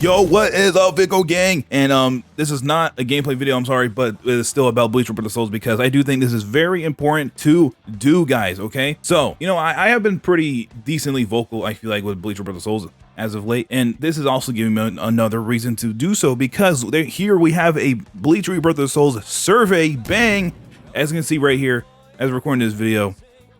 Yo, what is up, Vicco gang? And this is not a gameplay video, I'm sorry, but it is still about Bleach Rebirth Souls because I do think this is very important to do, guys, okay? So, you know, I have been pretty decently vocal, I feel like, with Bleach Rebirth Souls as of late, and this is also giving me another reason to do so because here we have a Bleach Rebirth of Souls survey, bang! As you can see right here, as we're recording this video,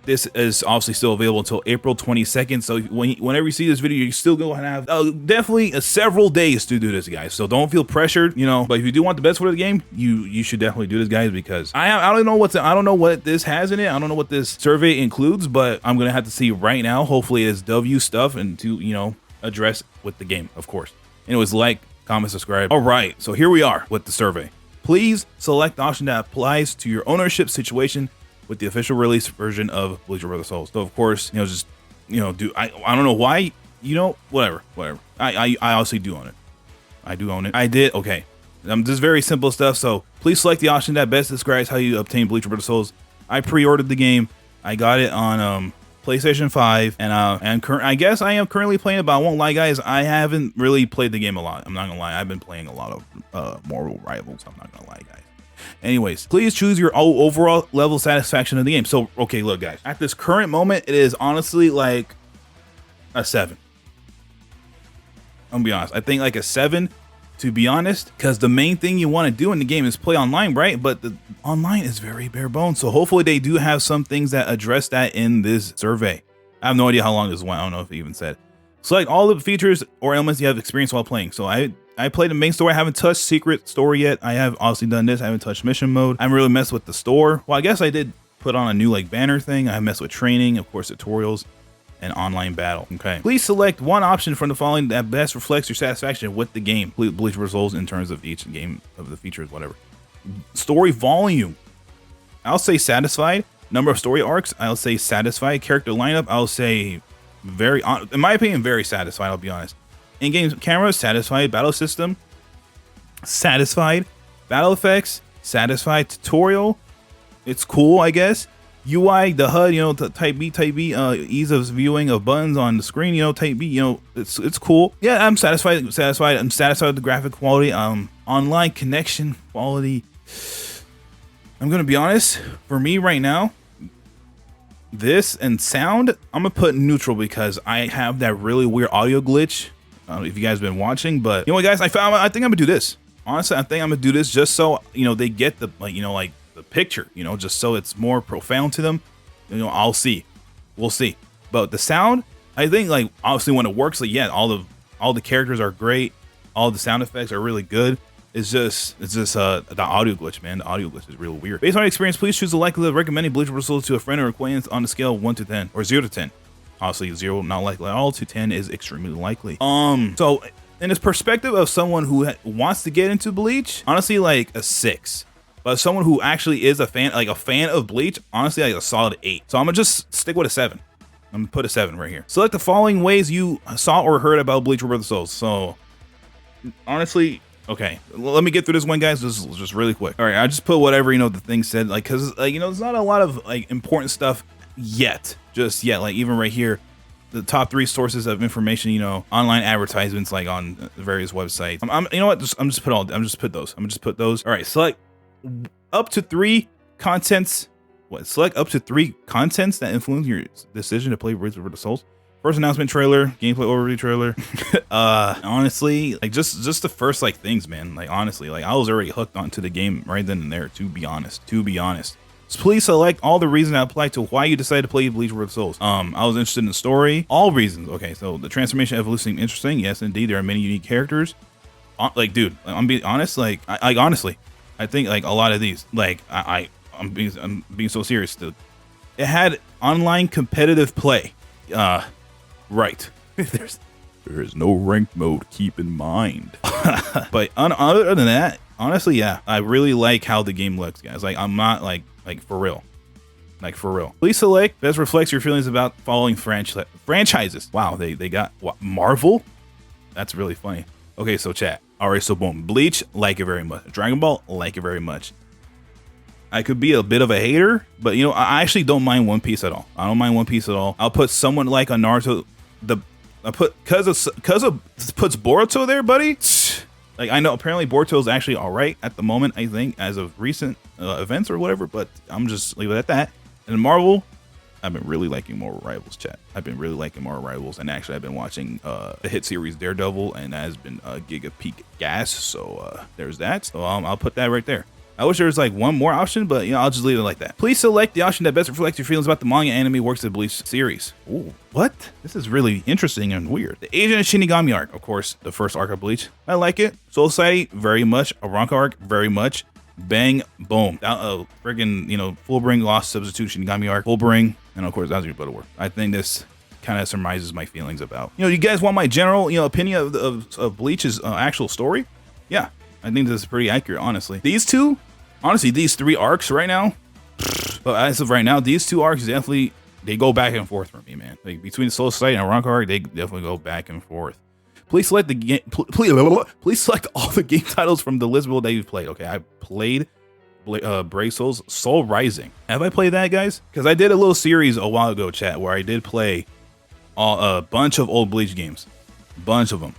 this is obviously still available until April 22nd. So whenever you see this video, you're still going to have definitely several days to do this, guys. So don't feel pressured, you know. But if you do want the best for the game, you should definitely do this, guys, because I don't know what this has in it. I don't know what this survey includes, but I'm gonna have to see right now. Hopefully, it's W stuff and to address with the game, of course. Anyways, like, comment, subscribe. All right, so here we are with the survey. Please select the option that applies to your ownership situation with the official release version of Bleach Rebirth Souls. So of course, just I don't know why, whatever. I honestly do own it. I do own it. I did. Okay. Just very simple stuff. So please select the option that best describes how you obtain Bleach Rebirth Souls. I pre-ordered the game. I got it on PlayStation 5, and I guess I am currently playing it, but I won't lie, guys, I haven't really played the game a lot. I'm not gonna lie. I've been playing a lot of Mortal Rivals. I'm not gonna lie, guys. Anyways, please choose your overall level of satisfaction of the game. So, okay, look, guys, at this current moment, it is honestly like a 7. I'm gonna be honest. I think like a 7, to be honest, because the main thing you want to do in the game is play online, right? But the online is very bare bones. So hopefully they do have some things that address that in this survey. I have no idea how long this went. I don't know if it even said. Select all the features or elements you have experienced while playing. So I played the main story. I haven't touched secret story yet. I have obviously done this. I haven't touched mission mode. I haven't really messed with the store. Well, I guess I did put on a new like banner thing. I messed with training, of course, tutorials, and online battle. Okay. Please select one option from the following that best reflects your satisfaction with the game. Bleach results in terms of each game of the features, whatever. Story volume. I'll say satisfied. Number of story arcs. I'll say satisfied. Character lineup. I'll say very, in my opinion, very satisfied. I'll be honest. In-game camera, satisfied. Battle system, satisfied. Battle effects, satisfied. Tutorial, it's cool, I guess. UI, the HUD, the type B, ease of viewing of buttons on the screen, type B, it's cool. Yeah, I'm satisfied. I'm satisfied with the graphic quality. Online connection quality. I'm gonna be honest. For me right now, this and sound, I'm gonna put neutral because I have that really weird audio glitch. I don't know if you guys have been watching, but you know what, guys, I think I'm gonna do this. Honestly, I think I'm gonna do this just so they get the like the picture, just so it's more profound to them. I'll see, we'll see. But the sound, I think, like, obviously when it works, like, yeah, all the characters are great, all the sound effects are really good. It's just the audio glitch, man. The audio glitch is real weird. Based on experience, please choose the likelihood of recommending Bleach Rebirth Souls to a friend or acquaintance on a scale of 1 to 10 or 0 to 10. Obviously, 0 not likely at all, to 10 is extremely likely. So in this perspective of someone who wants to get into Bleach, honestly, like a 6. But someone who actually is a fan of Bleach, honestly, like a solid 8. So I'm gonna just stick with a 7. I'm gonna put a 7 right here. Select the following ways you saw or heard about Bleach Rebirth Souls. So honestly, okay, let me get through this one, guys. This is just really quick. All right, I just put whatever the thing said, like, because there's not a lot of like important stuff yet, just yet. Like, even right here, the top 3 sources of information, online advertisements, like on various websites. You know what? I'm just put those. All right, select up to 3 contents. Select up to 3 contents that influence your decision to play Bleach Rebirth Souls. First announcement trailer, gameplay overview trailer. Honestly, like just the first like things, man. Like, honestly, like I was already hooked onto the game right then and there. To be honest. So please select all the reasons that apply to why you decided to play Bleach Rebirth Souls. I was interested in the story. All reasons. Okay, so the transformation evolution seemed interesting. Yes, indeed, there are many unique characters. Like, dude, I'm being honest. Like, honestly, I think like a lot of these, like I'm being so serious, dude. It had online competitive play. Right. There is no ranked mode, keep in mind. But other than that, honestly, yeah, I really like how the game looks, guys. Like, I'm not like for real. Like, for real. Please select best reflects your feelings about following franchises. Wow, they got what, Marvel? That's really funny. Okay, so chat. Alright, so boom. Bleach, like it very much. Dragon Ball, like it very much. I could be a bit of a hater, but I actually don't mind One Piece at all. I don't mind One Piece at all. I'll put someone like a Naruto, I put because of puts Boruto there, buddy. Like, I know apparently Boruto is actually all right at the moment, I think, as of recent events or whatever, but I'm just leave it at that. And Marvel, I've been really liking more Rivals, chat. I've been really liking more Rivals, and actually I've been watching the hit series Daredevil, and that has been Giga Peak gas. So there's that. So I'll put that right there. I wish there was like one more option, but you know, I'll just leave it like that. Please select the option that best reflects your feelings about the manga, anime, works of the Bleach series. Ooh, what? This is really interesting and weird. The Agent Shinigami arc, of course, the first arc of Bleach. I like it. Soul Society, very much. Aranka arc, very much. Bang, boom. Friggin', you know, Fullbring Lost Substitute Shinigami arc, Fullbring, and of course, that's your better work. I think this kind of surmises my feelings about. You know, you guys want my general, you know, opinion of Bleach's actual story? Yeah, I think this is pretty accurate, honestly. These two. Honestly, these 3 arcs right now, but as of right now, these 2 arcs definitely, they go back and forth for me, man. Like between the Soul Society and Aranka arc, they definitely go back and forth. Please select the game. Please select all the game titles from the list below that you've played. Okay, I played BRAH Soul Rising. Have I played that, guys? Because I did a little series a while ago, chat, where I did play a bunch of old Bleach games, bunch of them.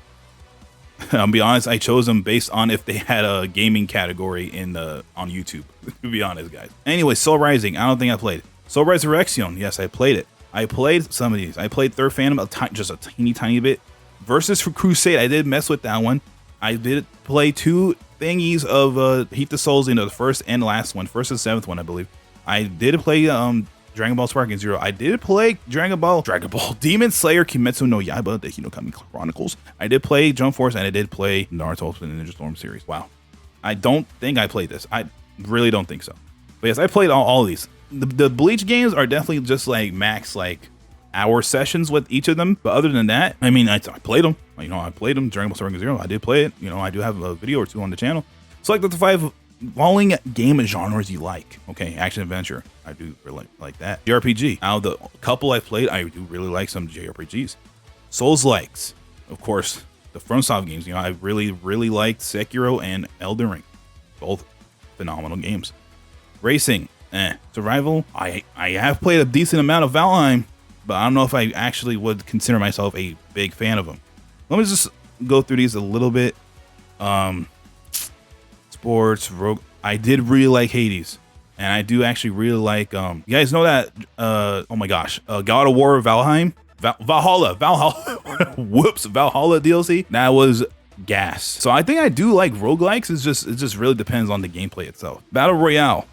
I'll be honest, I chose them based on if they had a gaming category in on YouTube, to be honest, guys. Anyway, Soul Rising, I don't think I played. Soul Resurrection, yes, I played it. I played some of these. I played Third Phantom just a tiny bit. Versus for Crusade, I did mess with that one. I did play 2 thingies of Heat the Souls, you know, the first and last one, first and 7th one, I believe. I did play Dragon Ball Sparking Zero. I did play Dragon Ball Demon Slayer Kimetsu no Yaiba, the Hinokami Chronicles. I did play Jump Force, and I did play Naruto Ultimate Ninja Storm series. Wow. I don't think I played this. I really don't think so. But yes, I played all of these. The Bleach games are definitely just like max like hour sessions with each of them. But other than that, I mean, I played them. You know, I played them. Dragon Ball Sparking Zero. I did play it. You know, I do have a video or 2 on the channel. Select the 5 following game genres you like. Okay, action adventure, I do really like that. JRPG, out of the couple I played, I do really like some JRPGs. Souls likes, of course, the FromSoft games. You know, I really liked Sekiro and Elden Ring, both phenomenal games. Racing, survival, I have played a decent amount of Valheim, but I don't know if I actually would consider myself a big fan of them. Let me just go through these a little bit. Sports, Rogue. I did really like Hades, and I do actually really like. You guys know that? Oh my gosh, God of War Valheim, Valhalla. Whoops, Valhalla DLC. That was gas. So I think I do like roguelikes. It just really depends on the gameplay itself. Battle Royale.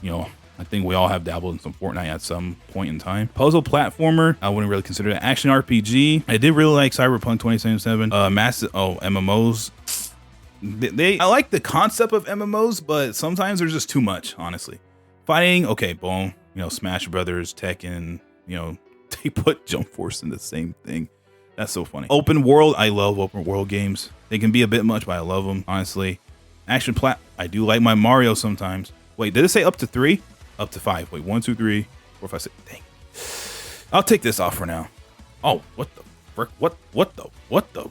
You know, I think we all have dabbled in some Fortnite at some point in time. Puzzle platformer. I wouldn't really consider it. Action RPG. I did really like Cyberpunk 2077. MMOs. I like the concept of MMOs, but sometimes there's just too much, honestly. Fighting, okay, boom. You know, Smash Brothers, Tekken, you know, they put Jump Force in the same thing. That's so funny. Open world, I love open world games. They can be a bit much, but I love them, honestly. Action plat, I do like my Mario sometimes. Wait, did it say up to 3? Up to 5. Wait, 1, 2, 3, 4, 5, 6. Dang. I'll take this off for now. Oh, what the frick? What the?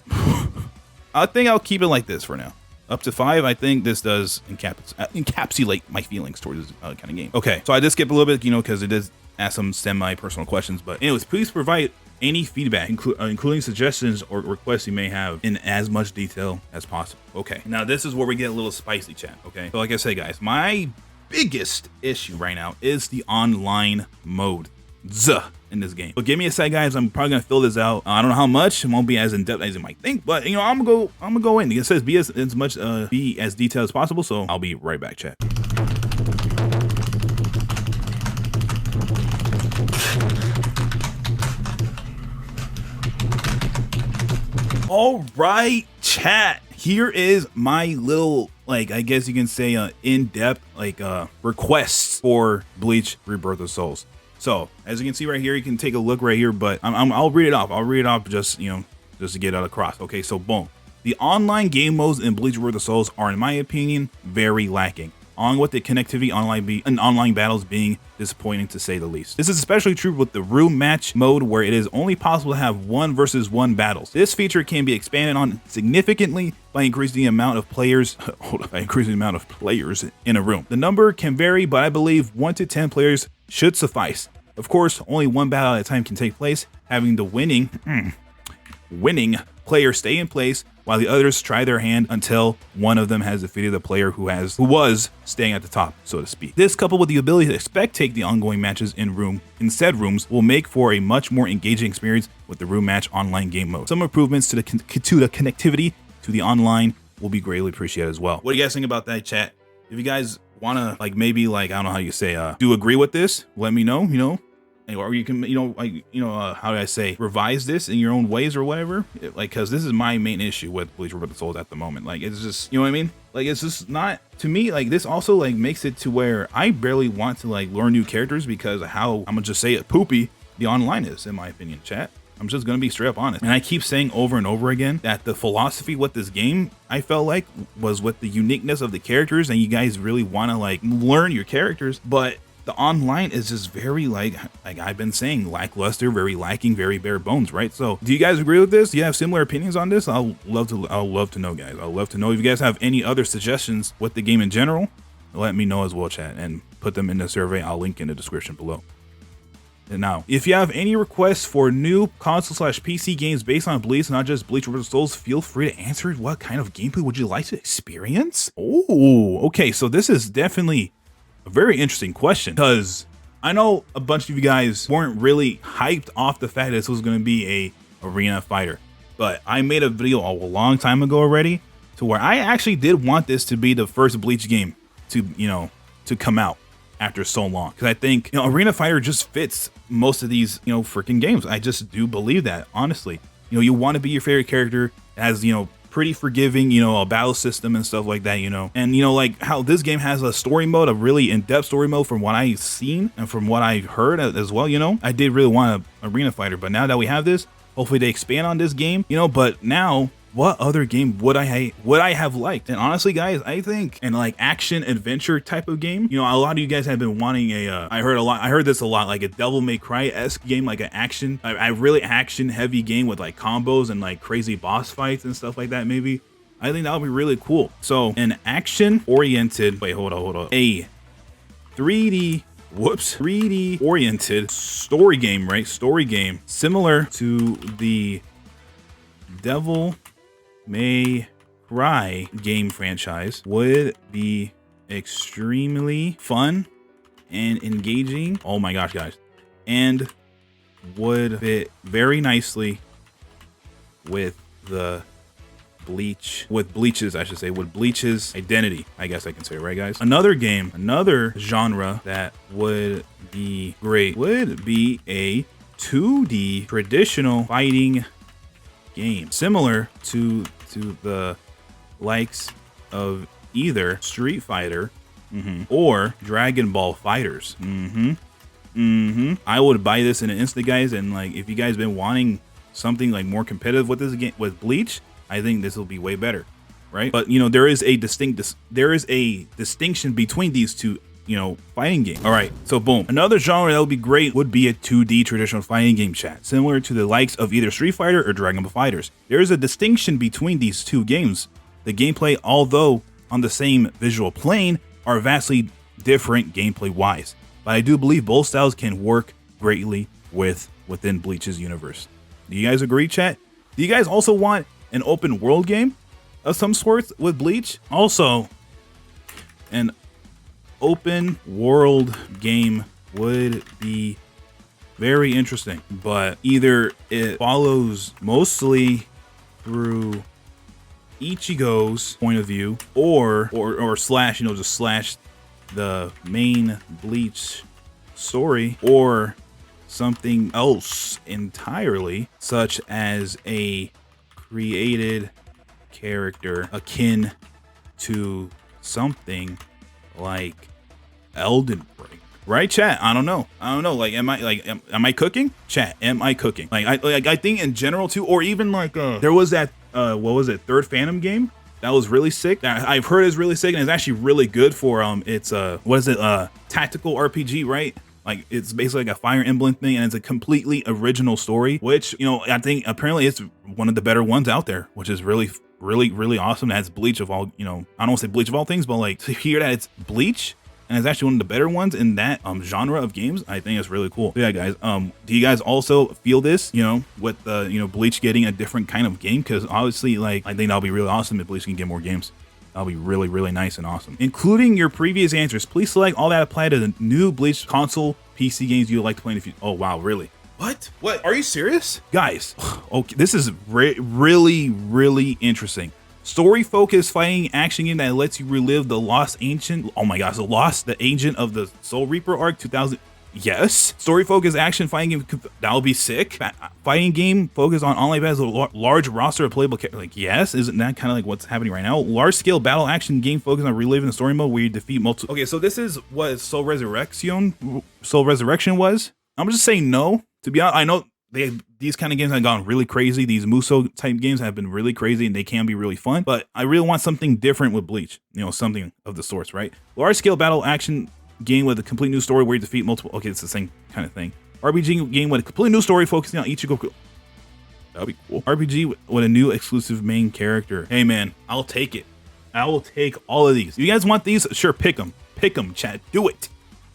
I think I'll keep it like this for now. Up to 5, I think this does encapsulate my feelings towards this kind of game. Okay, so I did skip a little bit, you know, because it does ask some semi-personal questions. But anyways, please provide any feedback, including suggestions or requests you may have, in as much detail as possible. Okay, now this is where we get a little spicy, chat. Okay, so like I said, guys, my biggest issue right now is the online mode in this game. But give me a sec, guys. I'm probably gonna fill this out. I don't know how much. It won't be as in depth as you might think, but you know, I'm gonna go in. It says be as detailed as possible. So I'll be right back, chat. All right, chat. Here is my little, like, I guess you can say, in-depth, like, requests for Bleach Rebirth of Souls. So as you can see right here, you can take a look right here, but I'll read it off. I'll read it off just, you know, just to get it across. Okay, so boom. The online game modes in Bleach Rebirth of Souls are, in my opinion, very lacking. On with the connectivity online battles being disappointing, to say the least. This is especially true with the room match mode, where it is only possible to have 1 versus 1 battles. This feature can be expanded on significantly by increasing the amount of players in a room. The number can vary, but I believe 1 to 10 players should suffice. Of course, only 1 battle at a time can take place, having the winning winning players stay in place while the others try their hand until one of them has defeated the player who was staying at the top, so to speak. This, coupled with the ability to spectate the ongoing matches in said rooms, will make for a much more engaging experience with the room match online game mode. Some improvements to the connectivity to the online will be greatly appreciated as well. What do you guys think about that, chat? If you guys want to, like, maybe, like, I don't know how you say, do agree with this, let me know, you know, or you can, how do I say, revise this in your own ways or whatever. Like, because this is my main issue with Bleach Rebirth Souls at the moment. Like, it's just, you know what I mean? Like, it's just not, to me, like, this also, like, makes it to where I barely want to, like, learn new characters because of how, I'm gonna just say it, poopy the online is, in my opinion, chat. I'm just gonna be straight up honest. And I keep saying over and over again that the philosophy with this game, I felt like, was with the uniqueness of the characters, and you guys really want to, like, learn your characters, but the online is just very, like I've been saying, lackluster, very lacking, very bare bones, right? So do you guys agree with this? Do you have similar opinions on this? I'll love to know, guys. I'll love to know if you guys have any other suggestions with the game in general. Let me know as well, chat, and put them in the survey. I'll link in the description below. And now, if you have any requests for new console/PC games based on Bleach, not just Bleach Rebirth Souls, feel free to answer it. What kind of gameplay would you like to experience? Oh, okay, so this is definitely a very interesting question, because I know a bunch of you guys weren't really hyped off the fact that this was going to be a arena fighter, but I made a video a long time ago already to where I actually did want this to be the first Bleach game to, to come out after so long, because I think, arena fighter just fits most of these, freaking games. I just do believe that, honestly. You want to be your favorite character as, pretty forgiving, a battle system and stuff like that, and like how this game has a story mode, a really in-depth story mode from what I've seen and from what I've heard as well. I did really want an arena fighter, but now that we have this, hopefully they expand on this game, but now what other game would I have liked? And honestly, guys, I think in like action adventure type of game, a lot of you guys have been wanting a I heard this a lot, like a Devil May Cry-esque game, like an action, a really action heavy game with like combos and like crazy boss fights and stuff like that. Maybe I think that would be really cool. So an action oriented, a 3D oriented story game, right? Story game similar to the Devil May Cry game franchise would be extremely fun and engaging. Oh my gosh, guys. And would fit very nicely with the Bleach's identity, I guess I can say, right, guys? Another genre that would be great would be a 2D traditional fighting game, similar to the likes of either Street Fighter or Dragon Ball Fighters. I would buy this in an instant, guys. And like, if you guys been wanting something like more competitive with this game, with Bleach, I think this will be way better, right? But there is a distinction between these two, fighting game. All right, so boom. Another genre that would be great would be a 2D traditional fighting game, chat, similar to the likes of either Street Fighter or Dragon Ball Fighters. There is a distinction between these two games. The gameplay, although on the same visual plane, are vastly different gameplay wise. But I do believe both styles can work greatly within Bleach's universe. Do you guys agree, chat? Do you guys also want an open world game of some sorts with Bleach? Also, an open world game would be very interesting, but either it follows mostly through Ichigo's point of view, or slash, just slash the main Bleach story, or something else entirely, such as a created character akin to something like Elden Ring, right, chat? I don't know. Like, am I cooking, chat? Am I cooking? I think in general too, or even like there was that what was it, Third Phantom game that was really sick, that I've heard is really sick, and it's actually really good for it's what is it, tactical RPG, right? Like, it's basically like a Fire Emblem thing, and it's a completely original story, which I think apparently it's one of the better ones out there, which is really awesome. That's Bleach of all, I don't want to say Bleach of all things, but like to hear that it's Bleach and it's actually one of the better ones in that genre of games. I think it's really cool. So yeah, guys, do you guys also feel this, you know, with the, you know, Bleach getting a different kind of game? Because obviously, like, I think that'll be really awesome if Bleach can get more games. That'll be really, really nice and awesome. Including your previous answers, please select all that apply to the new Bleach console PC games you would like to play in the future. Oh wow, really? What? Are you serious? Guys, okay, this is really, really interesting. Story-focused fighting action game that lets you relive the lost ancient. Oh my gosh, the agent of the Soul Reaper arc 2000. Yes. Story-focused action fighting game. That would be sick. Fighting game focused on online battles with a large roster of playable characters. Like, yes, isn't that kind of like what's happening right now? Large-scale battle action game focused on reliving the story mode where you defeat multiple. Okay, so this is what Soul Resurrection was. I'm just saying no. To be honest, I know these kind of games have gone really crazy. These Muso type games have been really crazy and they can be really fun, but I really want something different with Bleach, you know, something of the sorts, right? Large scale battle action game with a complete new story where you defeat multiple. Okay, it's the same kind of thing. RPG game with a completely new story focusing on Ichigo. That'd be cool. RPG with a new exclusive main character. Hey man, I'll take it. I will take all of these. You guys want these? Sure, pick them. Pick them, chat. Do it.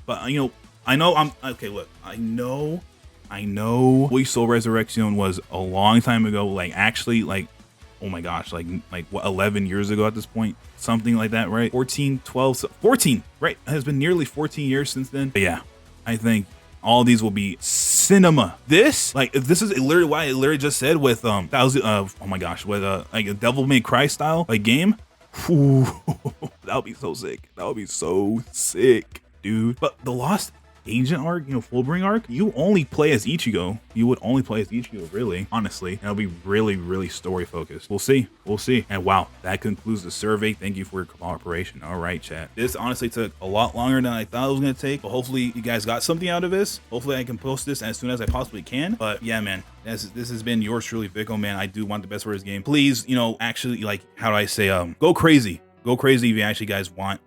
But you know, I know I'm okay. Look, I know Bleach Soul Resurrection was a long time ago, like actually like, oh my gosh, like what, 11 years ago at this point, something like that, right? 14, 12, 14, right? It has been nearly 14 years since then. But yeah, I think all of these will be cinema. This is literally why I literally just said with oh my gosh, with like a Devil May Cry style like game. Ooh, that would be so sick. That would be so sick, dude. But the Lost Agent arc, you know, Fullbring arc, you only play as Ichigo. You would only play as Ichigo, really, honestly. And it'll be really, really story focused. We'll see. We'll see. And wow, that concludes the survey. Thank you for your cooperation. All right, chat. This honestly took a lot longer than I thought it was gonna take, but hopefully you guys got something out of this. Hopefully I can post this as soon as I possibly can. But yeah, man, this has been yours truly, Vicco, man. I do want the best for this game. Please, you know, actually, like, how do I say, go crazy. Go crazy if you actually guys want,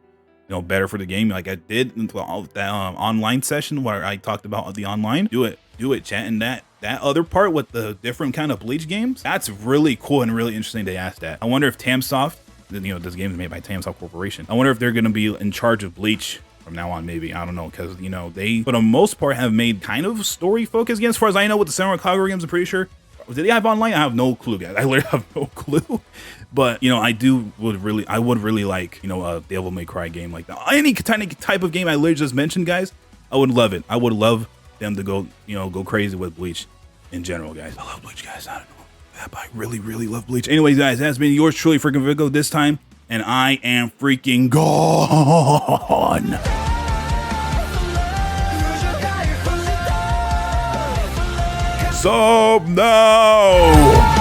you know, better for the game, like I did in that online session where I talked about the online. Do it, chat. And that other part with the different kind of Bleach games, that's really cool and really interesting. They asked that. I wonder if Tamsoft, you know, this game is made by Tamsoft Corporation. I wonder if they're going to be in charge of Bleach from now on, maybe. I don't know, because, you know, they for the most part have made kind of story focused games. As far as I know, with the Samurai Kagura games, I'm pretty sure. Did they have online? I have no clue, guys. I literally have no clue. But, you know, I would really like, you know, a Devil May Cry game like that. Any type of game I literally just mentioned, guys, I would love it. I would love them to go, you know, go crazy with Bleach in general, guys. I love Bleach, guys. I don't know that, but I really, really love Bleach. Anyways, guys, that's been yours truly, freaking Vicco, this time. And I am freaking gone. So, no.